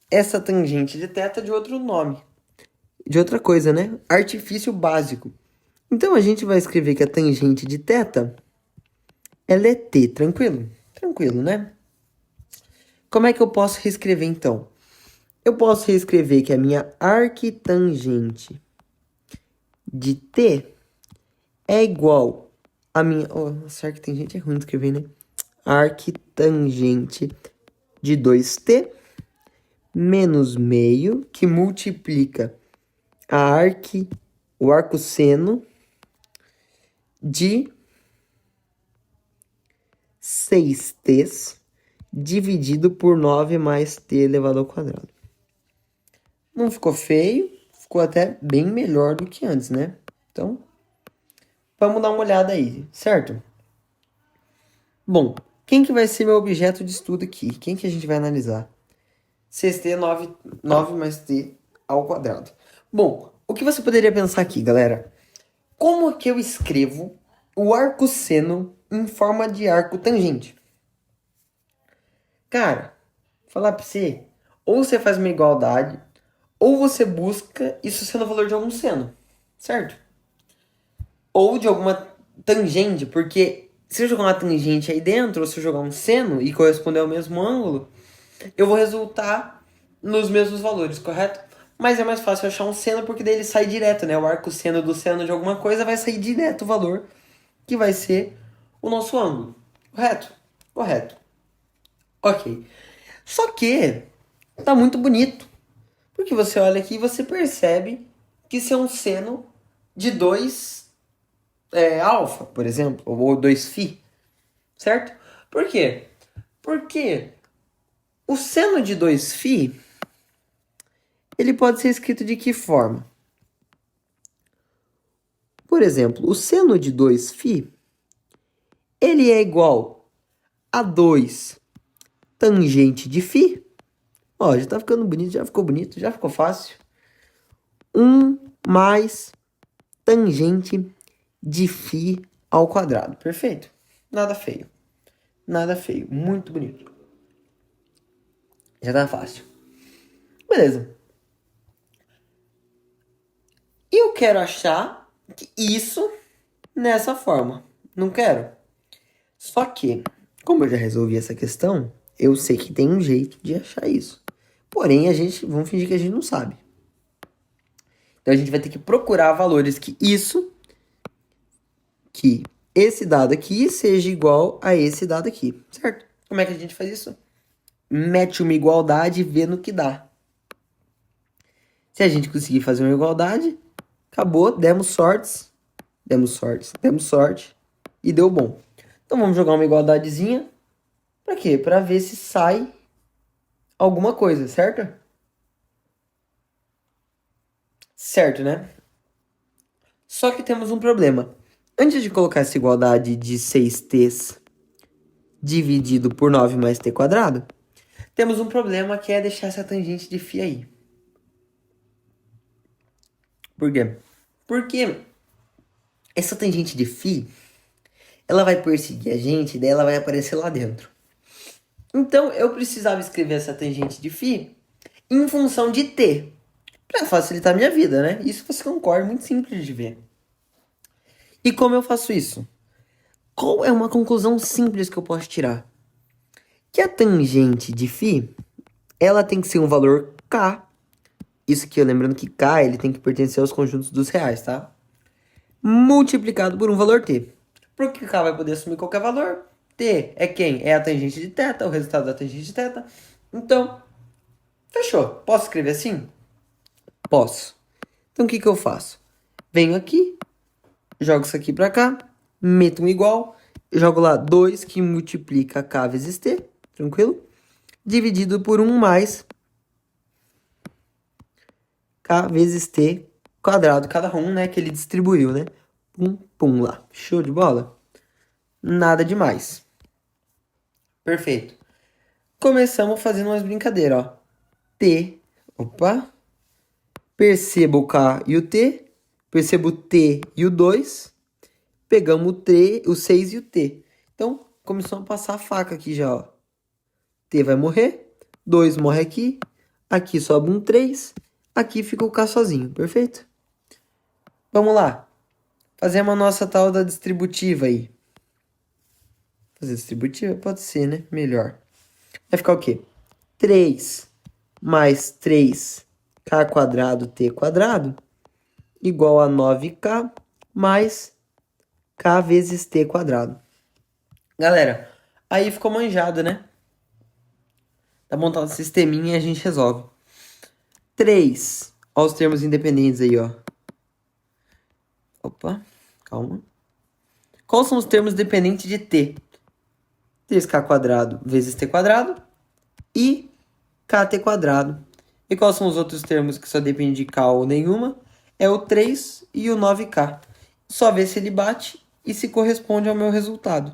essa tangente de θ de outro nome. De outra coisa, né? Artifício básico. Então a gente vai escrever que a tangente de θ, ela é t, tranquilo? Tranquilo, né? Como é que eu posso reescrever então? Eu posso reescrever que a minha arquitangente de t é igual a minha... Nossa, arquitangente é ruim de escrever, né? Arquitangente de 2t menos meio, que multiplica o arcosseno de 6t dividido por 9 mais t elevado ao quadrado. Não ficou feio, ficou até bem melhor do que antes, né? Então, vamos dar uma olhada aí, certo? Bom, quem que vai ser meu objeto de estudo aqui? Quem que a gente vai analisar? 6t, 9 mais t ao quadrado. Bom, o que você poderia pensar aqui, galera? Como que eu escrevo o arco seno em forma de arco tangente? Cara, falar pra você, ou você faz uma igualdade, ou você busca isso sendo o valor de algum seno, certo? Ou de alguma tangente, porque se eu jogar uma tangente aí dentro, ou se eu jogar um seno e corresponder ao mesmo ângulo, eu vou resultar nos mesmos valores, correto? Mas é mais fácil achar um seno porque daí ele sai direto, né? O arco seno do seno de alguma coisa vai sair direto o valor, que vai ser o nosso ângulo. Correto? Correto. Ok. Só que tá muito bonito. Porque você olha aqui e você percebe que isso é um seno de 2 alfa, por exemplo, ou 2 φ, certo? Por quê? Porque o seno de 2 φ, ele pode ser escrito de que forma? Por exemplo, o seno de 2 φ, ele é igual a 2 tangente de φ. Ó, já tá ficando bonito, já ficou bonito, já ficou fácil. 1 mais tangente de φ ao quadrado. Perfeito? Nada feio. Nada feio. Muito bonito. Já tá fácil. Beleza. E eu quero achar isso nessa forma. Não quero? Só que, como eu já resolvi essa questão, eu sei que tem um jeito de achar isso. Porém, vamos fingir que a gente não sabe. Então a gente vai ter que procurar valores que esse dado aqui seja igual a esse dado aqui, certo? Como é que a gente faz isso? Mete uma igualdade e vê no que dá. Se a gente conseguir fazer uma igualdade, acabou, demos sorte e deu bom. Então vamos jogar uma igualdadezinha. Pra quê? Pra ver se sai alguma coisa, certo? Certo, né? Só que temos um problema. Antes de colocar essa igualdade de 6t dividido por 9 mais t quadrado, temos um problema que é deixar essa tangente de φ aí. Por quê? Porque essa tangente de φ, ela vai perseguir a gente, daí ela vai aparecer lá dentro. Então, eu precisava escrever essa tangente de φ em função de t, para facilitar a minha vida, né? Isso você concorda, muito simples de ver. E como eu faço isso? Qual é uma conclusão simples que eu posso tirar? Que a tangente de φ, ela tem que ser um valor k. Isso aqui, lembrando que k, ele tem que pertencer aos conjuntos dos reais, tá? Multiplicado por um valor t. Por que k vai poder assumir qualquer valor? T é quem? É a tangente de θ, o resultado da tangente de θ. Então, fechou. Posso escrever assim? Posso. Então, o que eu faço? Venho aqui, jogo isso aqui pra cá, meto um igual, jogo lá 2 que multiplica k vezes t, tranquilo? Dividido por 1 mais k vezes t quadrado, cada um, né, que ele distribuiu, né? Pum, pum lá. Show de bola? Nada demais. Perfeito. Começamos fazendo umas brincadeiras, ó. T, opa. Percebo o K e o T. Percebo o T e o 2. Pegamos o 6 e o T. Então, começamos a passar a faca aqui já, ó. T vai morrer. 2 morre aqui. Aqui sobe um 3. Aqui fica o K sozinho, perfeito? Vamos lá. Fazemos a nossa tal da distributiva aí. Fazer distributiva? Pode ser, né? Melhor. Vai ficar o quê? 3 mais 3k quadrado t quadrado igual a 9k mais k vezes t quadrado. Galera, aí ficou manjado, né? Tá montado o sisteminha e a gente resolve. 3. Olha os termos independentes aí, ó. Opa, calma. Quais são os termos dependentes de t? 3k quadrado vezes t quadrado e kt quadrado. E quais são os outros termos que só dependem de k ou nenhuma? É o 3 e o 9k. Só ver se ele bate e se corresponde ao meu resultado.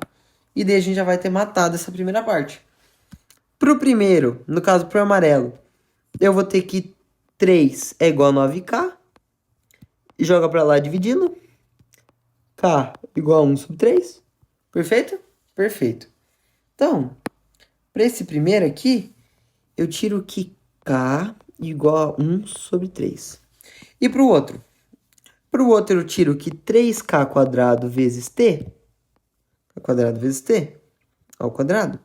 E daí a gente já vai ter matado essa primeira parte. Pro primeiro, no caso pro amarelo, eu vou ter que 3 é igual a 9k. e joga pra lá dividindo. K igual a 1 sobre 3. Perfeito? Perfeito. Então, para esse primeiro aqui, eu tiro que K igual a 1 sobre 3. E para o outro? Para o outro eu tiro que 3K quadrado vezes T, K quadrado vezes T, ao quadrado,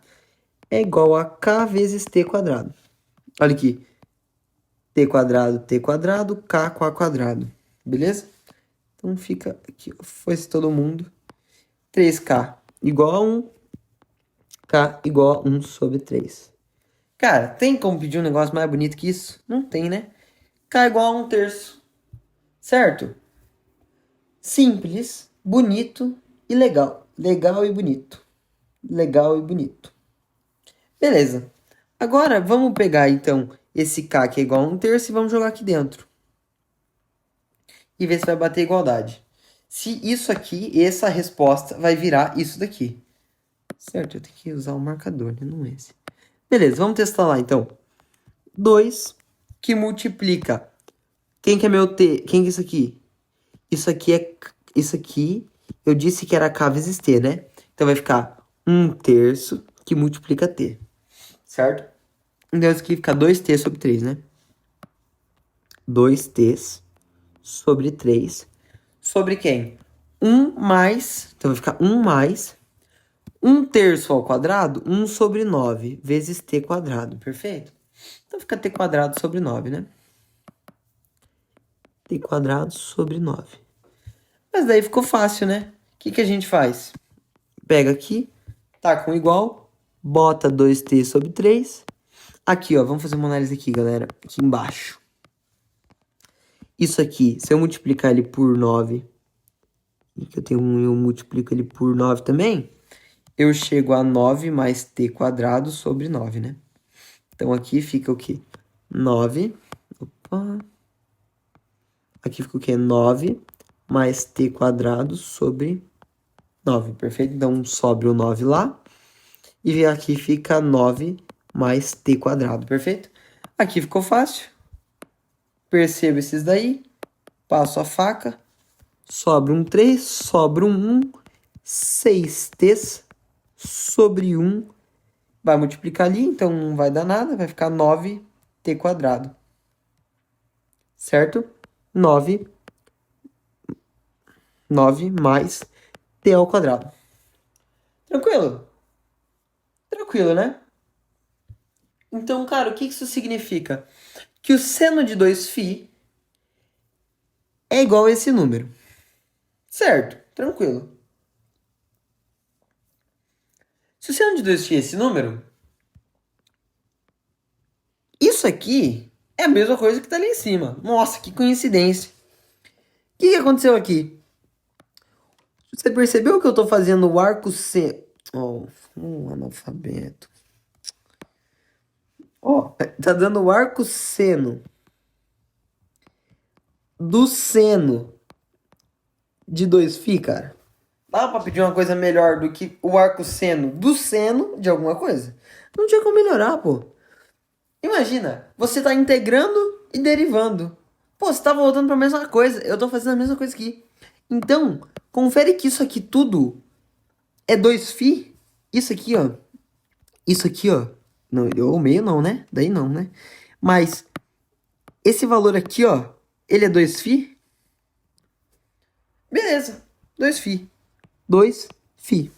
é igual a K vezes T quadrado. Olha aqui. T quadrado, K quadrado. Beleza? Então fica aqui, foi-se todo mundo. 3K igual a 1, K igual a 1 sobre 3. Cara, tem como pedir um negócio mais bonito que isso? Não tem, né? K igual a 1/3. Certo? Simples, bonito e legal. Legal e bonito. Legal e bonito. Beleza. Agora vamos pegar então esse K que é igual a 1/3 e vamos jogar aqui dentro. E ver se vai bater igualdade. Se isso aqui, essa resposta vai virar isso daqui. Certo, eu tenho que usar o marcador, né? Não esse. Beleza, vamos testar lá então. 2 que multiplica. Quem que é meu T? Quem que é isso aqui? Isso aqui é... Isso aqui, eu disse que era K vezes T, né? Então vai ficar 1/3 que multiplica T. Certo? Então isso aqui fica 2T sobre 3, né? 2T sobre 3. Sobre quem? 1 mais... Então vai ficar 1 mais... 1/3 ao quadrado, 1 sobre 9, vezes T quadrado. Perfeito? Então fica T quadrado sobre 9, né? T quadrado sobre 9. Mas daí ficou fácil, né? O que a gente faz? Pega aqui, tá com igual, bota 2T sobre 3. Aqui, ó, vamos fazer uma análise aqui, galera. Aqui embaixo. Isso aqui, se eu multiplicar ele por 9, e que eu tenho 1 e eu multiplico ele por 9 também, eu chego a 9 mais T quadrado sobre 9, né? Então aqui fica o quê? 9. Opa. Aqui fica o quê? 9 mais T quadrado sobre 9, perfeito? Então sobe o 9 lá. E aqui fica 9 mais T quadrado, perfeito? Aqui ficou fácil. Perceba esses daí. Passo a faca. Sobra um 3, sobra um 1. 6T sobre 1. Vai multiplicar ali, então não vai dar nada. Vai ficar 9T quadrado. Certo? 9 mais T ao quadrado. Tranquilo? Tranquilo, né? Então, cara, o que isso significa? Que o seno de 2φ é igual a esse número. Certo? Tranquilo. Se o seno de 2φ é esse número, isso aqui é a mesma coisa que tá ali em cima. Nossa, que coincidência. O que aconteceu aqui? Você percebeu que eu tô fazendo o arco C... Oh, um analfabeto. Ó, tá dando o arco seno do seno de 2φ, cara. Dá pra pedir uma coisa melhor do que o arco seno do seno de alguma coisa? Não tinha como melhorar, pô. Imagina, você tá integrando e derivando. Pô, você tá voltando pra mesma coisa. Eu tô fazendo a mesma coisa aqui. Então, confere que isso aqui tudo é 2φ. Isso aqui, ó. Isso aqui, ó. Não, o meio não, né? Daí não, né? Mas esse valor aqui, ó. Ele é 2φ? Beleza. 2φ. 2φ.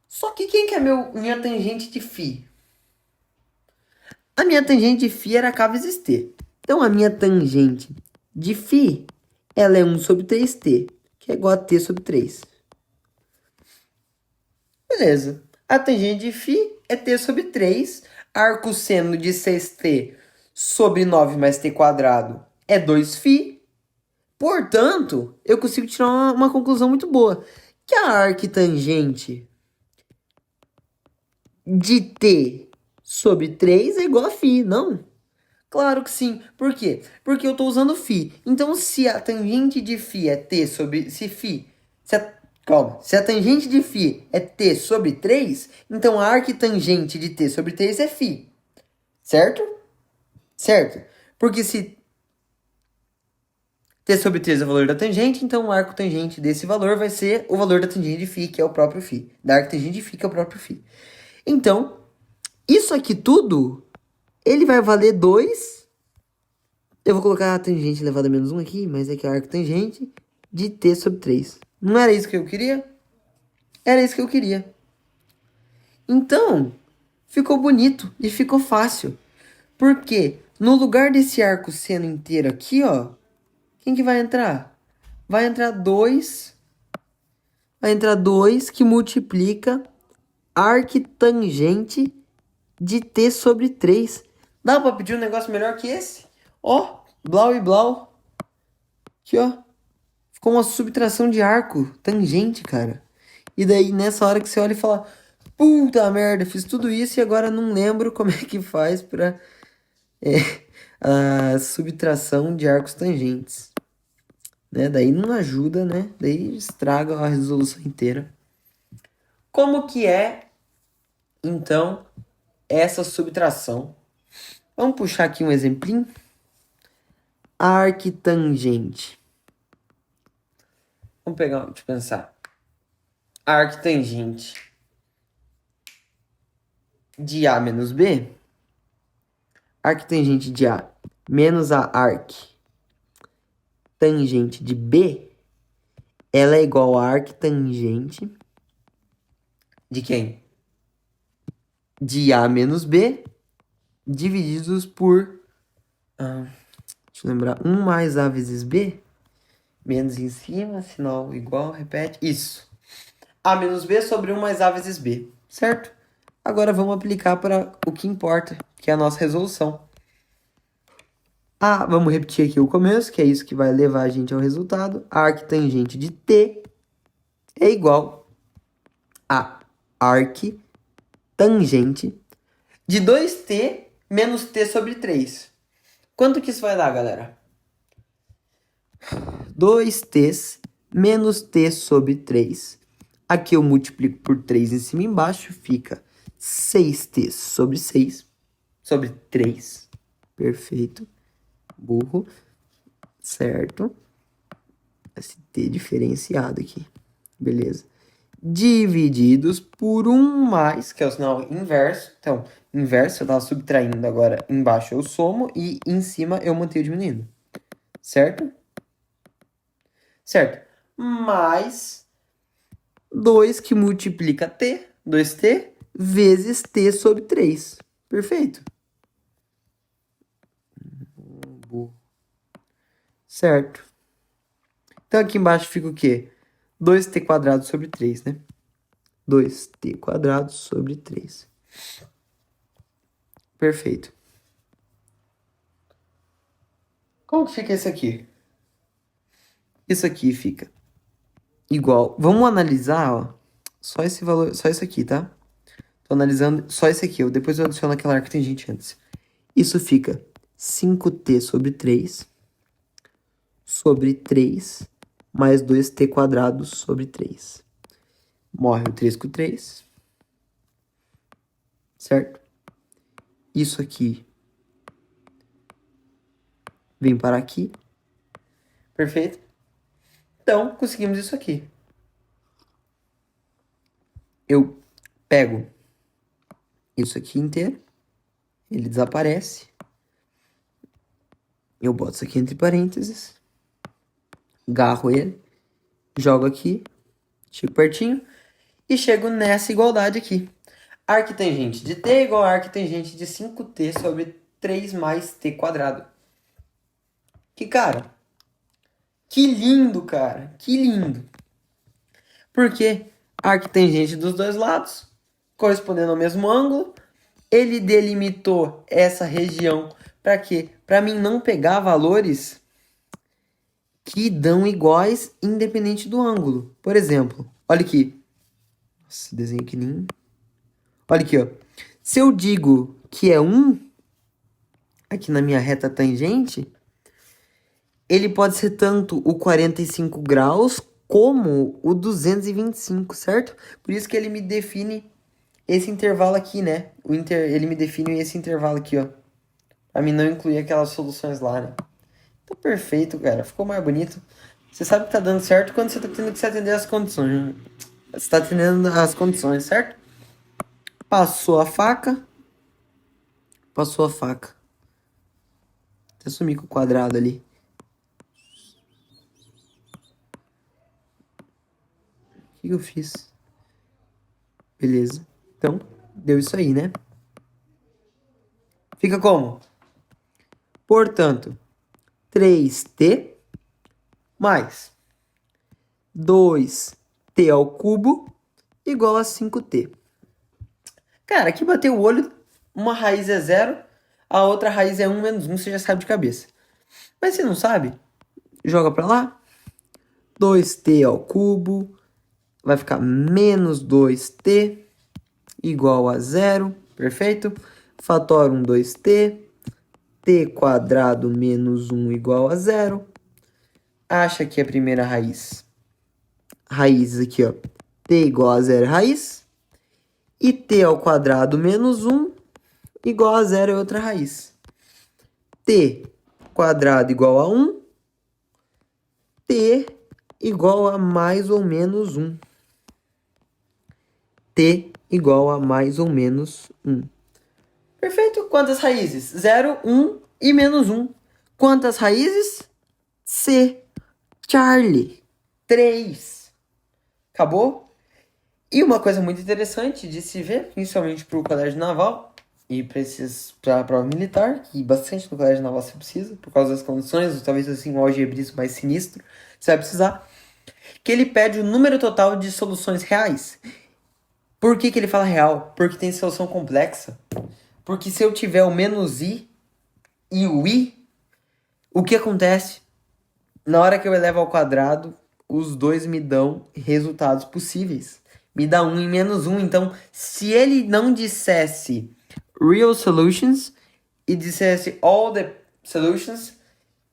Só que quem que é minha tangente de φ? A minha tangente de φ era K vezes T. Então, a minha tangente de φ, ela é 1 sobre 3T, que é igual a T sobre 3. Beleza. A tangente de φ é T sobre 3. Arco seno de 6T sobre 9 mais T quadrado é 2φ. Portanto, eu consigo tirar uma conclusão muito boa. Que a arquitangente de T sobre 3 é igual a φ, não? Claro que sim. Por quê? Porque eu estou usando φ. Então, se a tangente de φ é T sobre... Se a tangente de φ é T sobre 3, então a arquitangente de T sobre 3 é φ. Certo? Certo. Porque se T sobre 3 é o valor da tangente, então o arco tangente desse valor vai ser o valor da tangente de φ, que é o próprio φ. Da arco tangente de φ, que é o próprio φ. Então, isso aqui tudo, ele vai valer 2. Eu vou colocar a tangente elevada a menos 1 aqui, mas é que é o arco tangente de T sobre 3. Não era isso que eu queria? Era isso que eu queria. Então, ficou bonito e ficou fácil. Porque no lugar desse arco seno inteiro aqui, ó, quem que vai entrar? Vai entrar 2. Vai entrar 2 que multiplica arctangente de T sobre 3. Dá pra pedir um negócio melhor que esse? Ó, blau e blau. Aqui, ó. Ficou uma subtração de arco tangente, cara. E daí, nessa hora que você olha e fala... Puta merda, fiz tudo isso e agora não lembro como é que faz pra... a subtração de arcos tangentes. Né? Daí não ajuda, né? Daí estraga a resolução inteira. Como que é, então, essa subtração? Vamos puxar aqui um exemplinho. Arctangente. Vamos pegar, deixa eu pensar. Arctangente de A menos B. Arctangente de A menos a arctangente de B. Ela é igual a arctangente de quem? De A menos B divididos por... deixa eu lembrar. 1 mais A vezes B. Menos em cima, sinal igual, repete. Isso. A menos B sobre 1 mais A vezes B. Certo? Agora vamos aplicar para o que importa, que é a nossa resolução. Vamos repetir aqui o começo, que é isso que vai levar a gente ao resultado. A arctangente de T é igual a arctangente de 2T menos T sobre 3. Quanto que isso vai dar, galera? 2T menos T sobre 3. Aqui eu multiplico por 3 em cima e embaixo, fica 6T sobre 6, sobre 3. Perfeito. Burro. Certo. Esse T diferenciado aqui. Beleza. Divididos por 1 mais, que é o sinal inverso. Então, inverso eu tava subtraindo, agora embaixo eu somo e em cima eu mantenho diminuindo. Certo? Certo. Mais 2 que multiplica T, 2T, vezes T sobre 3. Perfeito. Certo. Então aqui embaixo fica o quê? 2T quadrado sobre 3, né? 2T quadrado sobre 3. Perfeito. Como que fica esse aqui? Isso aqui fica igual. Vamos analisar, ó. Só esse valor, só isso aqui, tá? Tô analisando só esse aqui. Depois eu adiciono aquela arctangente antes. Isso fica 5T sobre 3 sobre 3 mais 2T quadrado sobre 3. Morre o 3 com 3. Certo? Isso aqui vem para aqui. Perfeito? Então, conseguimos isso aqui. Eu pego isso aqui inteiro. Ele desaparece. Eu boto isso aqui entre parênteses. Garro ele. Jogo aqui. Chego pertinho. E chego nessa igualdade aqui. Arctangente de T é igual a arctangente de 5T sobre 3 mais T quadrado. Que, cara... Que lindo, cara. Que lindo. Porque a arctangente dos dois lados, correspondendo ao mesmo ângulo, ele delimitou essa região para quê? Para mim não pegar valores que dão iguais independente do ângulo. Por exemplo, olha aqui. Nossa, desenho que nem... Olha aqui, ó. Se eu digo que é 1, aqui na minha reta tangente, ele pode ser tanto o 45 graus como o 225, certo? Por isso que ele me define esse intervalo aqui, né? Ele me define esse intervalo aqui, ó. Pra mim não incluir aquelas soluções lá, né? Ficou perfeito, cara. Ficou mais bonito. Você sabe que tá dando certo quando você tá tendo que se atender às condições, né? Você tá atendendo às condições, certo? Passou a faca. Passou a faca. Até sumi com o quadrado ali. O que eu fiz? Beleza. Então, deu isso aí, né? Fica como? Portanto, 3t mais 2t ao cubo igual a 5t. Cara, aqui bateu o olho, uma raiz é 0, a outra raiz é 1 menos 1, você já sabe de cabeça. Mas se não sabe, joga pra lá. 2t ao cubo vai ficar menos 2t igual a 0, perfeito? Fatora 2t, t quadrado menos 1 igual a 0. Acha que a primeira raiz, aqui, ó, t igual a 0 é raiz, e t ao quadrado menos 1 igual a 0 é outra raiz. T quadrado igual a 1, t igual a mais ou menos 1. T igual a mais ou menos 1. Perfeito? Quantas raízes? 0, 1 e menos 1. Quantas raízes? C. Charlie. 3. Acabou? E uma coisa muito interessante de se ver, principalmente para o colégio naval e para a prova militar, que bastante no colégio naval você precisa, por causa das condições, ou talvez assim um algebrismo mais sinistro, você vai precisar, que ele pede o número total de soluções reais. Por que ele fala real? Porque tem solução complexa. Porque se eu tiver o menos i e o i, o que acontece? Na hora que eu elevo ao quadrado, os dois me dão resultados possíveis. Me dá 1 e menos 1. Então, se ele não dissesse real solutions e dissesse all the solutions,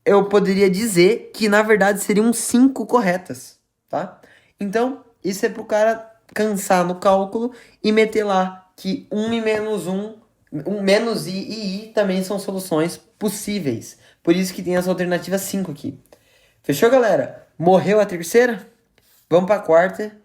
eu poderia dizer que, na verdade, seriam 5 corretas, tá? Então, isso é pro cara cansar no cálculo e meter lá que 1 e menos 1, menos i e i também são soluções possíveis. Por isso que tem as alternativas 5 aqui. Fechou, galera? Morreu a terceira? Vamos pra quarta.